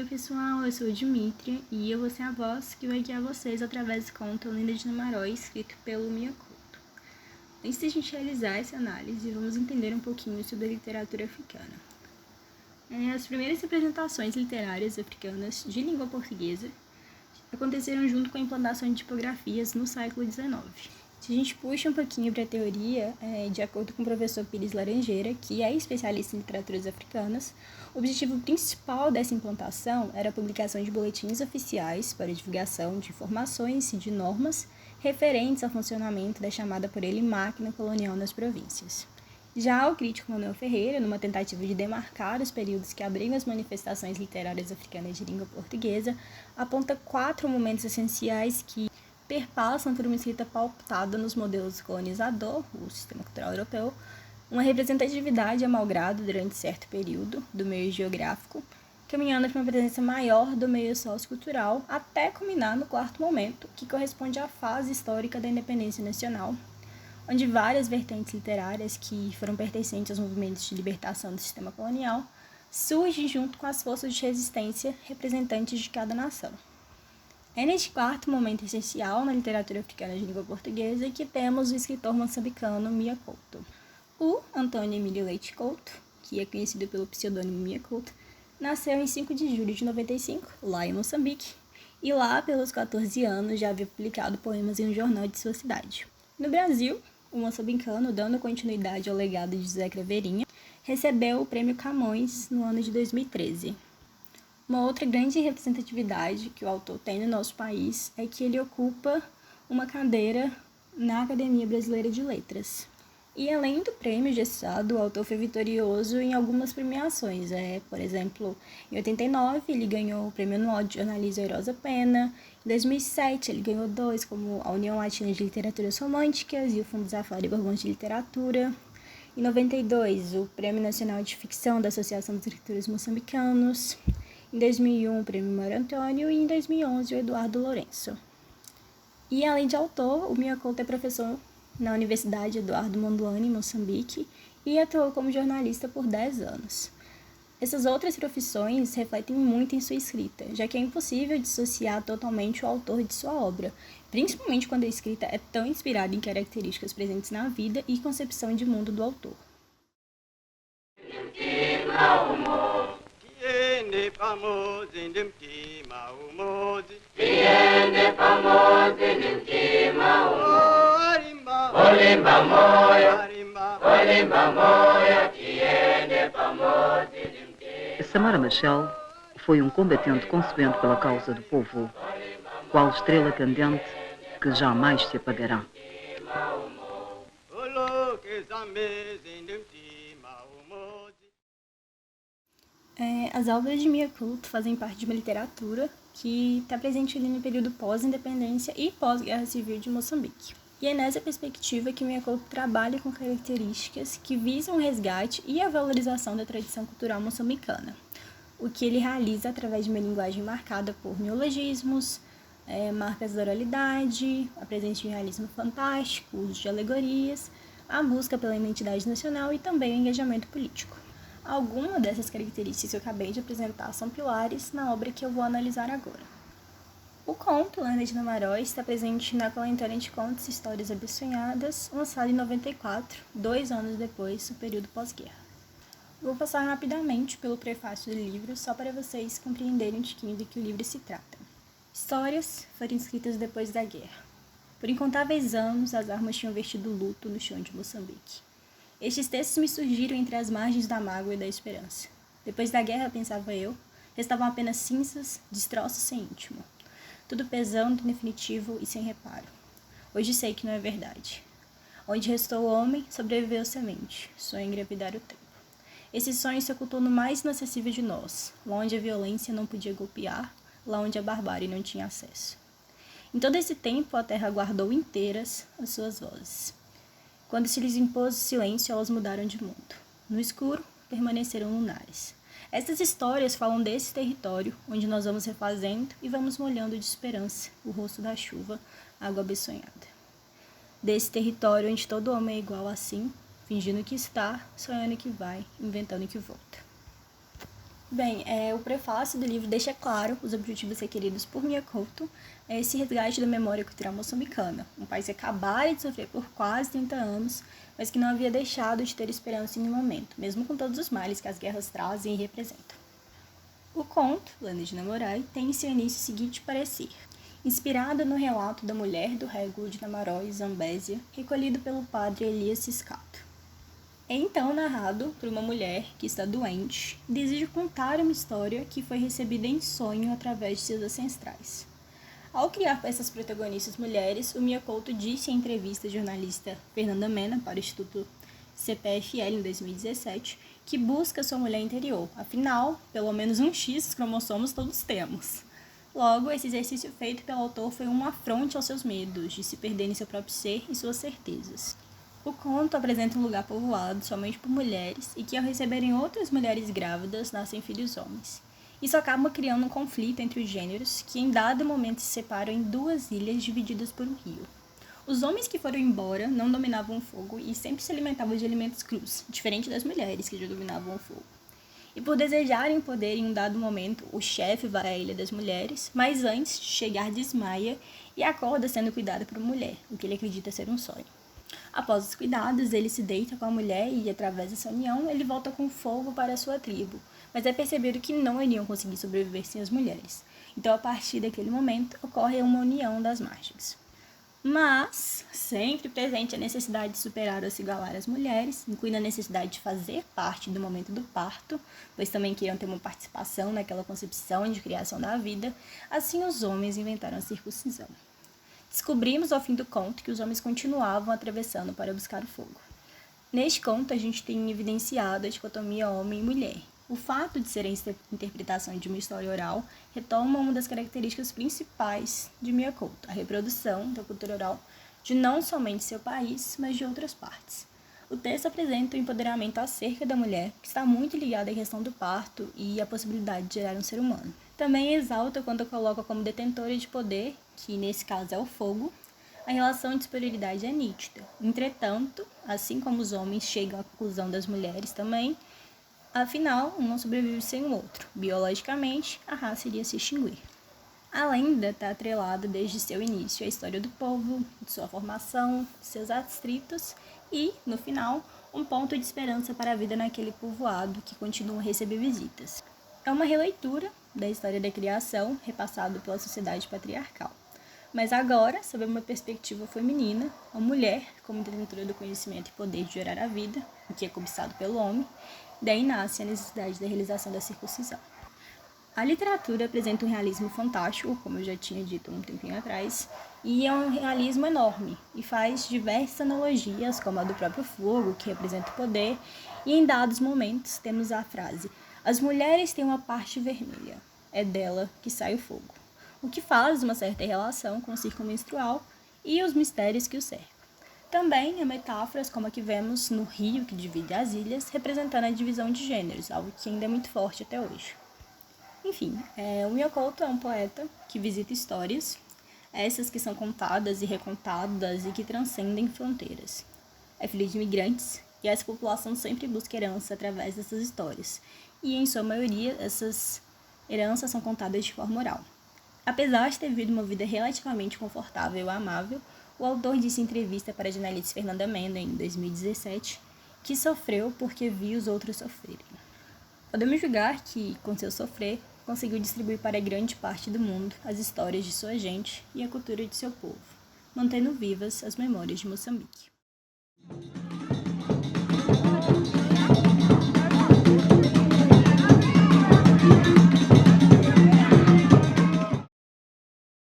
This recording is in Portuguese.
Oi pessoal, eu sou a Dimitra e eu vou ser a voz que vai guiar vocês através do conto Linda de Namaró, escrito pelo Mia Couto. Antes de a gente realizar essa análise, vamos entender um pouquinho sobre a literatura africana. As primeiras representações literárias africanas de língua portuguesa aconteceram junto com a implantação de tipografias no século XIX. Se a gente puxa um pouquinho para a teoria, de acordo com o professor Pires Laranjeira, que é especialista em literaturas africanas, o objetivo principal dessa implantação era a publicação de boletins oficiais para divulgação de informações e de normas referentes ao funcionamento da chamada por ele máquina colonial nas províncias. Já o crítico Manuel Ferreira, numa tentativa de demarcar os períodos que abrigam as manifestações literárias africanas de língua portuguesa, aponta 4 momentos essenciais que perpassam por uma escrita pautada nos modelos colonizador, o sistema cultural europeu, uma representatividade a malgrado durante certo período do meio geográfico, caminhando para uma presença maior do meio sociocultural, até culminar no 4º momento, que corresponde à fase histórica da independência nacional, onde várias vertentes literárias que foram pertencentes aos movimentos de libertação do sistema colonial surgem junto com as forças de resistência representantes de cada nação. É neste 4º momento essencial na literatura africana de língua portuguesa que temos o escritor moçambicano Mia Couto. O Antônio Emílio Leite Couto, que é conhecido pelo pseudônimo Mia Couto, nasceu em 5 de julho de 95, lá em Moçambique, e lá, pelos 14 anos, já havia publicado poemas em um jornal de sua cidade. No Brasil, o moçambicano, dando continuidade ao legado de José Craveirinha, recebeu o Prêmio Camões no ano de 2013. Uma outra grande representatividade que o autor tem no nosso país é que ele ocupa uma cadeira na Academia Brasileira de Letras. E além do prêmio gestado, o autor foi vitorioso em algumas premiações. Por exemplo, em 89 ele ganhou o Prêmio Anual de Jornalismo Airosa Pena. Em 2007 ele ganhou 2, como a União Latina de Literaturas Românticas e o Fundo Zafari Borgonte de Literatura. Em 92, o Prêmio Nacional de Ficção da Associação dos Escritores Moçambicanos. Em 2001, o Prêmio Mário Antônio e em 2011, o Eduardo Lourenço. E além de autor, o Mia Couto é professor na Universidade Eduardo Mondlane, em Moçambique, e atuou como jornalista por 10 anos. Essas outras profissões refletem muito em sua escrita, já que é impossível dissociar totalmente o autor de sua obra, principalmente quando a escrita é tão inspirada em características presentes na vida e concepção de mundo do autor. Samara Machel foi um combatente consequente pela causa do povo, qual estrela candente que jamais se apagará. As obras de Mia Couto fazem parte de uma literatura que está presente ali no período pós-independência e pós-guerra civil de Moçambique. E é nessa perspectiva que Mia Couto trabalha com características que visam o resgate e a valorização da tradição cultural moçambicana, o que ele realiza através de uma linguagem marcada por neologismos, marcas da oralidade, a presença de um realismo fantástico, o uso de alegorias, a busca pela identidade nacional e também o engajamento político. Algumas dessas características que eu acabei de apresentar são pilares na obra que eu vou analisar agora. O conto Linda de Namaró está presente na coletânea de contos e histórias abessonhadas, lançada em 94, 2 anos depois do período pós-guerra. Vou passar rapidamente pelo prefácio do livro, só para vocês compreenderem de que o livro se trata. Histórias foram escritas depois da guerra. Por incontáveis anos, as armas tinham vestido luto no chão de Moçambique. Estes textos me surgiram entre as margens da mágoa e da esperança. Depois da guerra, pensava eu, restavam apenas cinzas, destroços sem íntimo. Tudo pesando, definitivo e sem reparo. Hoje sei que não é verdade. Onde restou o homem, sobreviveu semente, sonho engravidar o tempo. Esse sonho se ocultou no mais inacessível de nós, lá onde a violência não podia golpear, lá onde a barbárie não tinha acesso. Em todo esse tempo, a terra guardou inteiras as suas vozes. Quando se lhes impôs o silêncio, elas mudaram de mundo. No escuro, permaneceram lunares. Essas histórias falam desse território, onde nós vamos refazendo e vamos molhando de esperança o rosto da chuva, água abessonhada. Desse território onde todo homem é igual assim, fingindo que está, sonhando que vai, inventando que volta. Bem, o prefácio do livro deixa claro os objetivos requeridos por Mia Couto, esse resgate da memória cultural moçambicana, um país que acabara de sofrer por quase 30 anos, mas que não havia deixado de ter esperança em nenhum momento, mesmo com todos os males que as guerras trazem e representam. O conto, Lenda de Namorai, tem em seu início o seguinte parecer. Inspirado no relato da mulher do rego de Namaró, Zambésia, recolhido pelo padre Elias Ciscato. É então narrado por uma mulher que está doente e deseja contar uma história que foi recebida em sonho através de seus ancestrais. Ao criar essas protagonistas mulheres, o Mia Couto disse em entrevista à jornalista Fernanda Mena para o Instituto CPFL em 2017 que busca sua mulher interior, afinal, pelo menos um X cromossomos todos temos. Logo, esse exercício feito pelo autor foi um afronte aos seus medos de se perder em seu próprio ser e suas certezas. O conto apresenta um lugar povoado somente por mulheres e que, ao receberem outras mulheres grávidas, nascem filhos homens. Isso acaba criando um conflito entre os gêneros, que em dado momento se separam em duas ilhas divididas por um rio. Os homens que foram embora não dominavam o fogo e sempre se alimentavam de alimentos crus, diferente das mulheres que já dominavam o fogo. E por desejarem poder, em um dado momento, o chefe vai à Ilha das Mulheres, mas antes de chegar desmaia e acorda sendo cuidado por uma mulher, o que ele acredita ser um sonho. Após os cuidados, ele se deita com a mulher e, através dessa união, ele volta com fogo para a sua tribo, mas é percebido que não iriam conseguir sobreviver sem as mulheres. Então, a partir daquele momento, ocorre uma união das margens. Mas, sempre presente a necessidade de superar ou se igualar às mulheres, incluindo a necessidade de fazer parte do momento do parto, pois também queriam ter uma participação naquela concepção e de criação da vida, assim os homens inventaram a circuncisão. Descobrimos ao fim do conto que os homens continuavam atravessando para buscar o fogo. Neste conto, a gente tem evidenciado a dicotomia homem e mulher. O fato de ser a interpretação de uma história oral retoma uma das características principais de Mia Couto, a reprodução da cultura oral de não somente seu país, mas de outras partes. O texto apresenta o empoderamento acerca da mulher, que está muito ligada à questão do parto e à possibilidade de gerar um ser humano. Também exalta quando coloca como detentora de poder, que nesse caso é o fogo, a relação de superioridade é nítida. Entretanto, assim como os homens chegam à conclusão das mulheres também, afinal, um não sobrevive sem o outro. Biologicamente, a raça iria se extinguir. A lenda está atrelada desde seu início à história do povo, de sua formação, de seus atritos e, no final, um ponto de esperança para a vida naquele povoado que continua a receber visitas. É uma releitura da história da criação repassado pela sociedade patriarcal. Mas agora, sob uma perspectiva feminina, a mulher, como detentora do conhecimento e poder de gerar a vida, o que é cobiçado pelo homem, daí nasce a necessidade da realização da circuncisão. A literatura apresenta um realismo fantástico, como eu já tinha dito um tempinho atrás, e é um realismo enorme, e faz diversas analogias, como a do próprio fogo, que representa o poder, e em dados momentos temos a frase: as mulheres têm uma parte vermelha, é dela que sai o fogo, o que faz uma certa relação com o ciclo menstrual e os mistérios que o cercam. Também há metáforas como a que vemos no rio que divide as ilhas, representando a divisão de gêneros, algo que ainda é muito forte até hoje. Enfim, o Mia Couto é um poeta que visita histórias, essas que são contadas e recontadas e que transcendem fronteiras. É filho de imigrantes e essa população sempre busca herança através dessas histórias, e em sua maioria essas heranças são contadas de forma oral. Apesar de ter vivido uma vida relativamente confortável e amável, o autor disse em entrevista para a jornalista Fernanda Mena, em 2017, que sofreu porque viu os outros sofrerem. Podemos julgar que, com seu sofrer, conseguiu distribuir para grande parte do mundo as histórias de sua gente e a cultura de seu povo, mantendo vivas as memórias de Moçambique.